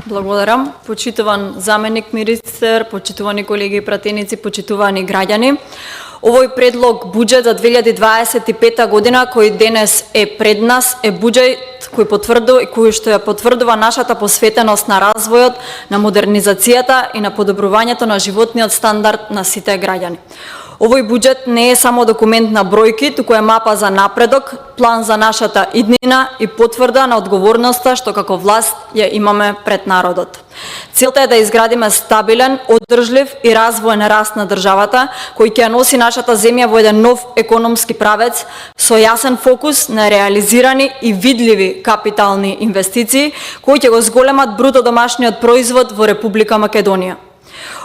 Благодарам. Почитуван заменик министер, почитувани колеги и пратеници, почитувани граѓани. Овој предлог буџет за 2025 година кој денес е пред нас е буџет кој што ја потврдува нашата посветеност на развојот, на модернизацијата и на подобрувањето на животниот стандард на сите граѓани. Овој буџет не е само документ на бројки, туку е мапа за напредок, план за нашата иднина и потврда на одговорноста што како власт ја имаме пред народот. Целта е да изградиме стабилен, одржлив и развоен раст на државата, кој ќе носи нашата земја во еден нов економски правец со јасен фокус на реализирани и видливи капитални инвестиции, кои ќе го зголемат бруто домашниот производ во Република Македонија.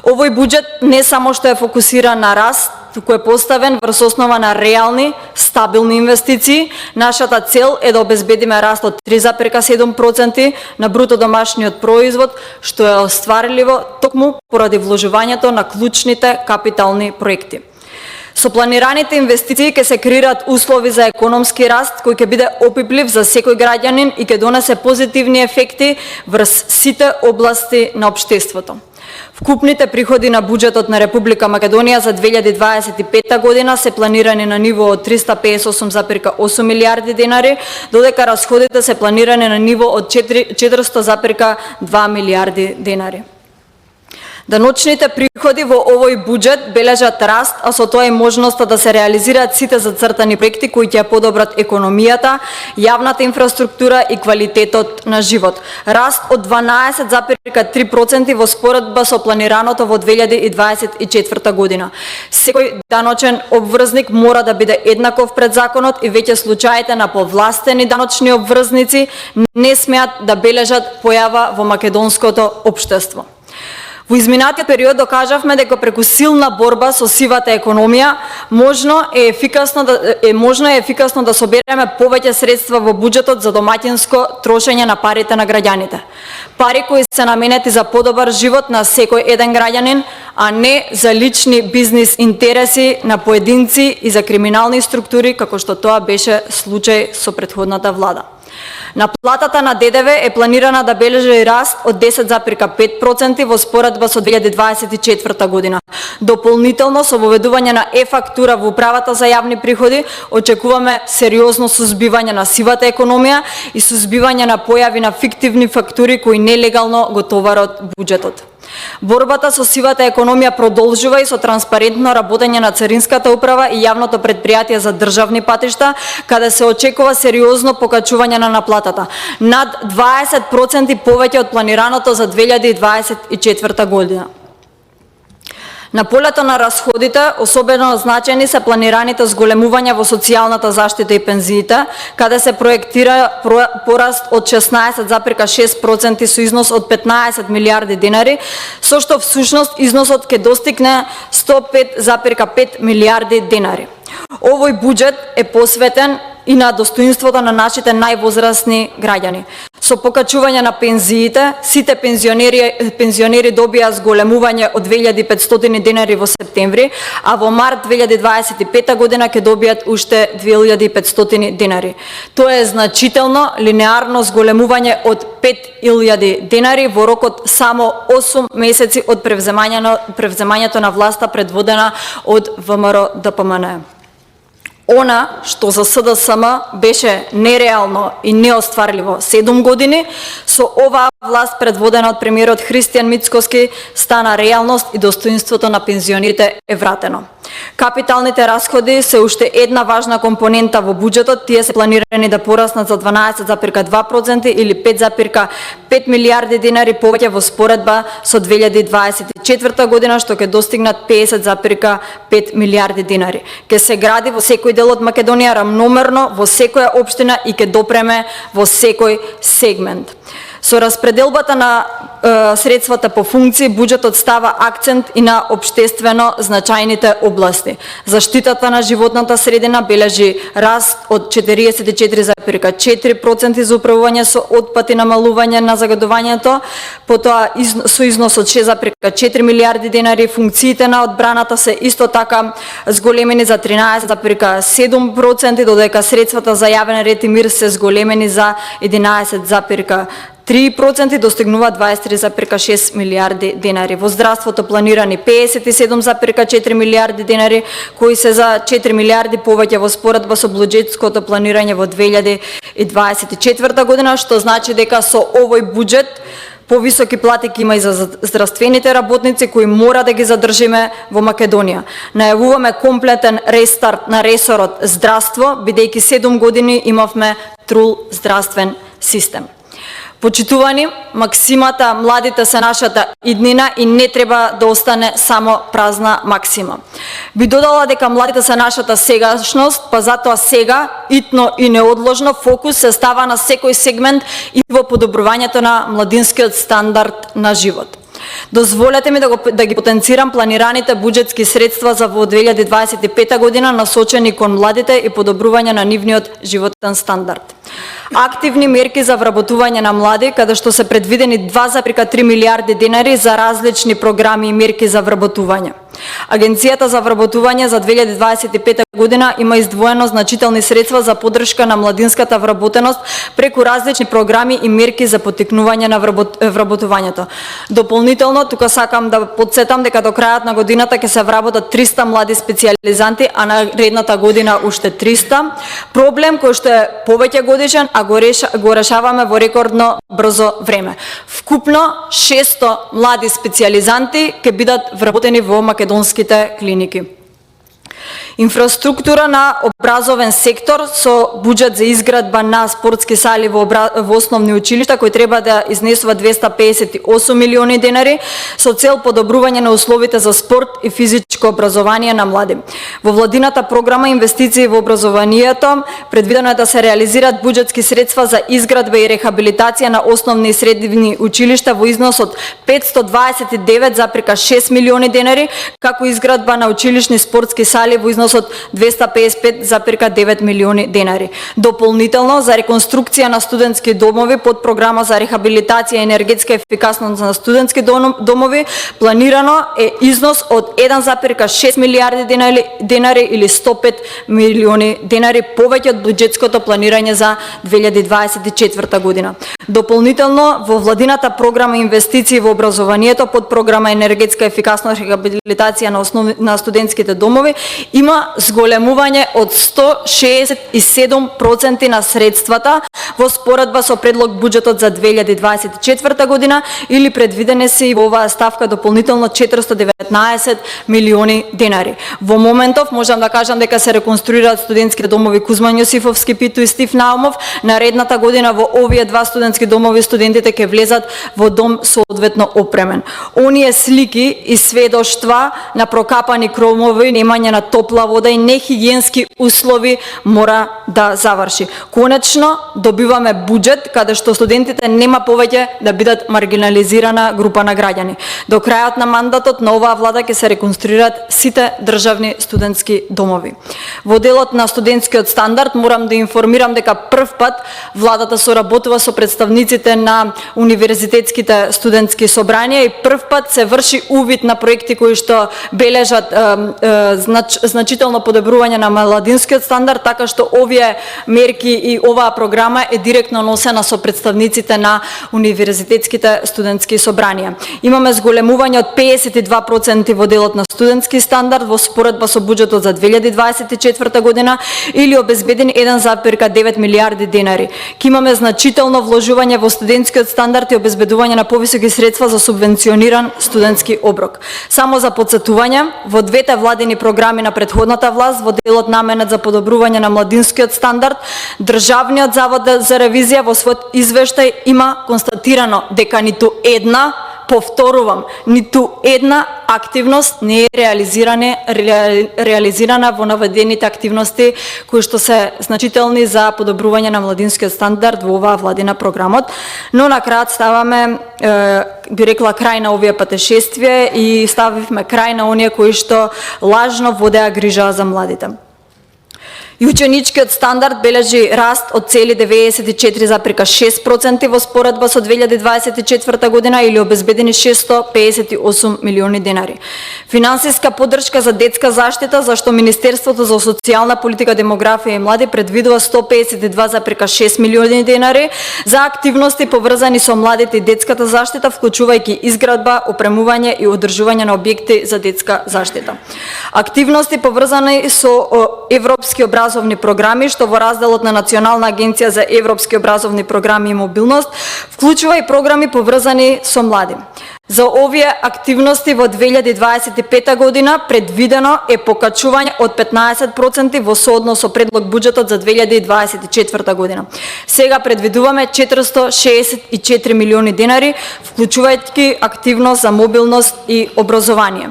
Овој буџет не само што е фокусиран на раст, туку е поставен врз основа на реални, стабилни инвестиции. Нашата цел е да обезбедиме раст од 3,7% на бруто домашниот производ, што е остварливо токму поради вложувањето на клучните капитални проекти. Со планираните инвестиции ќе се креираат услови за економски раст кој ќе биде опиплив за секој граѓанин и ќе донесе позитивни ефекти врз сите области на општеството. Вкупните приходи на буџетот на Република Македонија за 2025 година се планирани на ниво од 358,8 милиарди денари, додека расходите се планирани на ниво од 400,2 милиарди денари. Даночните приходи во овој буџет бележат раст, а со тоа и можноста да се реализираат сите зацртани проекти кои ќе подобрат економијата, јавната инфраструктура и квалитетот на живот. Раст од 12,3% во споредба со планираното во 2024 година. Секој даночен обврзник мора да биде еднаков пред законот и веќе случаите на повластени даночни обврзници не смеат да бележат појава во македонското општество. Во изминатиот период докажавме дека преку силна борба со сивата економија можно е ефикасно да собереме повеќе средства во буџетот за домаќинско трошење на парите на граѓаните. Пари кои се наменети за подобар живот на секој еден граѓанин, а не за лични бизнис интереси на поединци и за криминални структури, како што тоа беше случај со претходната влада. Наплатата на ДДВ е планирана да бележи раст од 10,5% во споредба со 2024 година. Дополнително со воведување на е-фактура во управата за јавни приходи очекуваме сериозно сузбивање на сивата економија и сузбивање на појави на фиктивни фактури кои нелегално го товарат буџетот. Борбата со сивата економија продолжува и со транспарентно работење на Царинската управа и јавното предпријатие за државни патишта, каде се очекува сериозно покачување на наплатата, над 20% повеќе од планираното за 2024 година. На полето на расходите, особено значени се планираните зголемувања во социјалната заштита и пензиите, каде се проектира пораст од 16,6% со износ од 15 милиарди денари, со што всушност износот ќе достигне 105,5 милиарди денари. Овој буџет е посветен и на достоинството на нашите највозрасни граѓани. Со покачување на пензиите, сите пензионери добија зголемување од 2500 денари во септември, а во март 2025 година ќе добијат уште 2500 денари. Тоа е значително линеарно зголемување од 5000 денари во рокот само 8 месеци од превземањето на власта предводена од ВМРО ДПМН. Она што за СДСМ беше нереално и неостварливо 7 години, со оваа власт предводена од премиерот Христијан Мицкоски стана реалност и достоинството на пензионерите е вратено. Капиталните расходи се уште една важна компонента во буџетот, тие се планирани да пораснат за 12,2% или 5,5 милиарди денари повеќе во споредба со 2024 година, што ќе достигнат 50,5 милиарди денари. Ќе се гради во секој дел од Македонија рамномерно во секоја општина и ќе допреме во секој сегмент. Со распределбата на средствата по функции, буџетот става акцент и на општествено значајните области. Заштитата на животната средина бележи раст од 44,4% за управување со отпад и намалување на загадувањето, потоа со износ од 6,4 милиарди денари. Функциите на одбраната се исто така зголемени за 13,7%, додека средствата за јавен ред и мир се зголемени за 11,3%. 3% достигнува 23,6 милиарди денари. Во здравството планирани 57,4 милиарди денари, кои се за 4 милиарди повеќе во споредба со буџетското планирање во 2024 година, што значи дека со овој буџет повисоки плати има и за здравствените работници кои мора да ги задржиме во Македонија. Најавуваме комплетен рестарт на ресорот здравство, бидејќи 7 години имавме трул здравствен систем. Почитувани, максимата младите се нашата иднина и не треба да остане само празна максима. Би додала дека младите се нашата сегашност, па затоа сега, итно и неодложно, фокус се става на секој сегмент и во подобрувањето на младинскиот стандард на живот. Дозволете ми да ги потенцирам планираните буџетски средства за во 2025 година насочени кон младите и подобрување на нивниот животен стандард. Активни мерки за вработување на млади, каде што се предвидени 2,3 милиарди денари за различни програми и мерки за вработување. Агенцијата за вработување за 2025 година има издвоено значителни средства за поддршка на младинската вработеност преку различни програми и мерки за поттикнување на вработувањето. Дополнително, тука сакам да потсетам дека до крајот на годината ќе се вработат 300 млади специјализанти, а наредната година уште 300. Проблем кој што е повеќе годишен, а го решаваме во рекордно брзо време. Вкупно 600 млади специјализанти ќе бидат вработени во македонските клиники. Инфраструктура на образовен сектор со буџет за изградба на спортски сали во основни училишта кои треба да изнесува 258 милиони денари со цел подобрување на условите за спорт и физичко образование на млади. Во владината програма инвестиции во образованието предвидено е да се реализираат буџетски средства за изградба и рехабилитација на основни и средни училишта во износ од 529,6 милиони денари, како изградба на училишни спортски сали во износ од 255,9 милиони денари. Дополнително за реконструкција на студентски домови под програма за рехабилитација и енергетска ефикасност на студентски домови планирано е износ од 1,6 милиарди денари или 105 милиони денари повеќе од буџетското планирање за 2024 година. Дополнително во владината програма инвестиции во образованието под програма енергетска ефикасност и рехабилитација на студентските домови има зголемување од 167% на средствата во споредба со предлог буџетот за 2024 година или предвидени се и во оваа ставка дополнително 419 милиони денари. Во моментов можам да кажам дека се реконструираат студентските домови Кузман Јосифовски, Питу и Стив Наумов. Наредната година во овие два студентски домови студентите ќе влезат во дом соодветно опремен. Оние слики и сведоштва на прокапани кромови, немање на топла вода и нехигиенски услови мора да заврши. Конечно, добиваме буџет каде што студентите нема повеќе да бидат маргинализирана група на граѓани. До крајот на мандатот на оваа влада ќе се реконструираат сите државни студентски домови. Во делот на студентскиот стандард морам да информирам дека прв пат владата соработува со представниците на универзитетските студентски собрања и прв пат се врши увид на проекти кои што бележат значително подобрување на младинскиот стандард, така што овие мерки и оваа програма е директно носена со представниците на универзитетските студентски собрања. Имаме зголемување од 52% во делот на студентски стандард во споредба со буџетот за 2024 година или обезбедени 1,9 милиарди денари. Ке имаме значително вложување во студентскиот стандард и обезбедување на повисоки средства за субвенциониран студентски оброк. Само за потсетување, во двете владини програми на претходната власт во делот наменет за подобрување на младинскиот стандард, Државниот завод за ревизија во својот извештај има констатирано дека ниту една, повторувам, ниту една активност не е реализирана во наведените активности кои што се значителни за подобрување на младинскиот стандард во оваа владина програмот. Но на крајот ставаме, би рекла, крај на овие патешествија и ставивме крај на оние кои што лажно водеа грижа за младите. И ученичкиот стандард бележи раст од цели 94,6% во споредба со 2024 година или обезбедени 658 милиони денари. Финансиска поддршка за детска заштита, за што Министерството за социјална политика, демографија и млади предвидува 152,6 милиони денари за активности поврзани со младите и детската заштита, вклучувајќи изградба, опремување и одржување на објекти за детска заштита. Активности поврзани со европски образовни програми, што во разделот на Национална агенција за европски образовни програми и мобилност вклучува и програми поврзани со млади. За овие активности во 2025 година предвидено е покачување од 15% во сооднос со предлог буџетот за 2024 година. Сега предвидуваме 464 милиони денари, вклучувајќи активност за мобилност и образование.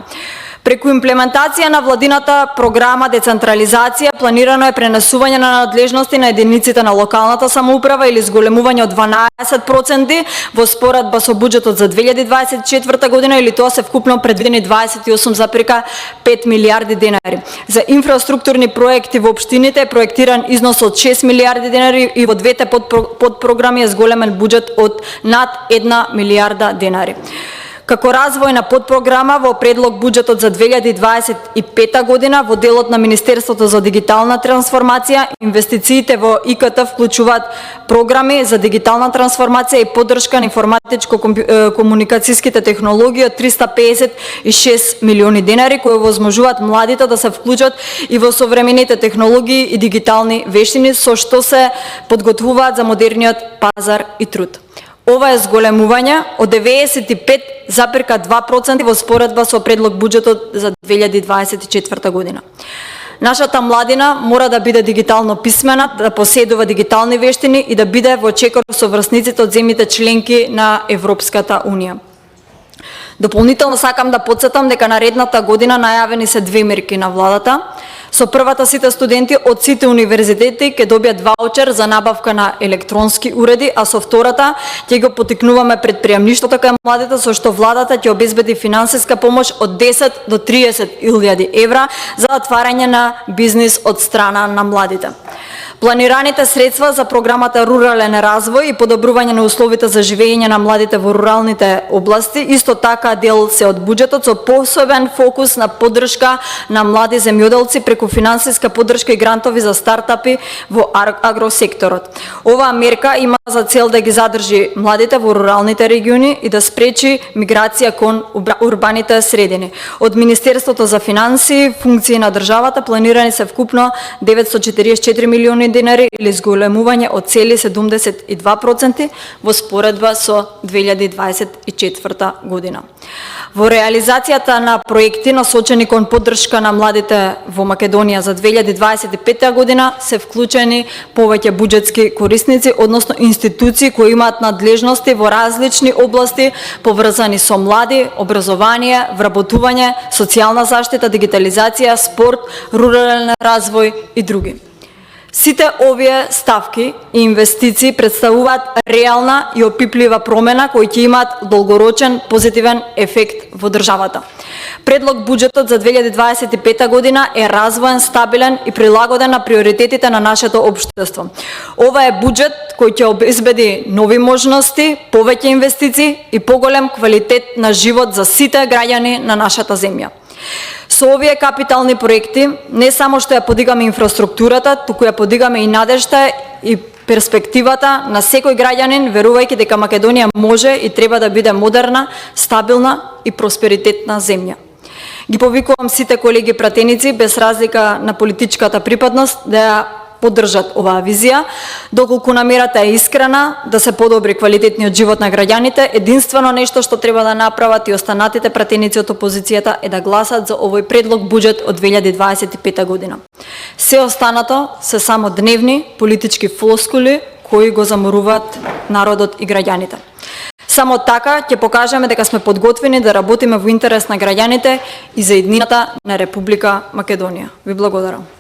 Преку имплементација на владината програма децентрализација планирано е пренесување на надлежности на единиците на локалната самоуправа или зголемување од 12% во споредба со буџетот за 2024 година, или тоа се вкупно предвидени 28,5 милиарди денари. За инфраструктурни проекти во општините е проектиран износ од 6 милиарди денари и во двете подпрограми е зголемен буџет од над 1 милиарда денари. Како развојна подпрограма во предлог буџетот за 2025 година во делот на Министерството за дигитална трансформација, инвестициите во ИКТ вклучуваат програми за дигитална трансформација и поддршка на информатичко-комуникацијските технологии од 356 милиони денари, кои овозможуваат младите да се вклучат и во современите технологии и дигитални вештини, со што се подготвуваат за модерниот пазар и труд. Ова е зголемување од 95,2% во споредба со предлог буџетот за 2024 година. Нашата младина мора да биде дигитално писмена, да поседува дигитални вештини и да биде во чекор со врсниците од земјите членки на Европската Унија. Дополнително сакам да потсетам дека наредната година најавени се 2 мерки на владата. Со првата сите студенти од сите универзитети ќе добијат ваучер за набавка на електронски уреди, а со втората ќе го потикнуваме предприемништвото кај младите, со што владата ќе обезбеди финансиска помош од 10 до 30.000 евра за отварање на бизнис од страна на младите. Планираните средства за програмата Рурален развој и подобрување на условите за живење на младите во руралните области исто така дел се од буџетот, со посебен фокус на поддршка на млади земјоделци преку финансиска поддршка и грантови за стартапи во агросекторот. Оваа мерка има за цел да ги задржи младите во руралните региони и да спречи миграција кон урбаните средини. Од Министерството за финансии, функции на државата планирани се вкупно 944 милиони денари или зголемување од цели 72% во споредба со 2024 година. Во реализацијата на проекти насочени кон поддршка на младите во Македонија за 2025 година се вклучени повеќе буџетски корисници, односно институции кои имаат надлежности во различни области поврзани со млади, образование, вработување, социјална заштита, дигитализација, спорт, рурален развој и други. Сите овие ставки и инвестиции представуваат реална и опиплива промена кои ќе имаат долгорочен позитивен ефект во државата. Предлог буџетот за 2025 година е развоен, стабилен и прилагоден на приоритетите на нашето општество. Ова е буџет кој ќе обезбеди нови можности, повеќе инвестиции и поголем квалитет на живот за сите граѓани на нашата земја. Со овие капитални проекти не само што ја подигаме инфраструктурата, туку ја подигаме и надежта и перспективата на секој граѓанин, верувајќи дека Македонија може и треба да биде модерна, стабилна и просперитетна земја. Ги повикувам сите колеги пратеници, без разлика на политичката припадност, да ја поддржат оваа визија, доколку намерата е искрена да се подобри квалитетниот живот на граѓаните. Единствено нешто што треба да направат и останатите пратеници од опозицијата е да гласат за овој предлог буџет од 2025 година. Се останато се само дневни политички флоскули кои го заморуваат народот и граѓаните. Само така ќе покажеме дека сме подготвени да работиме во интерес на граѓаните и за иднината на Република Македонија. Ви благодарам.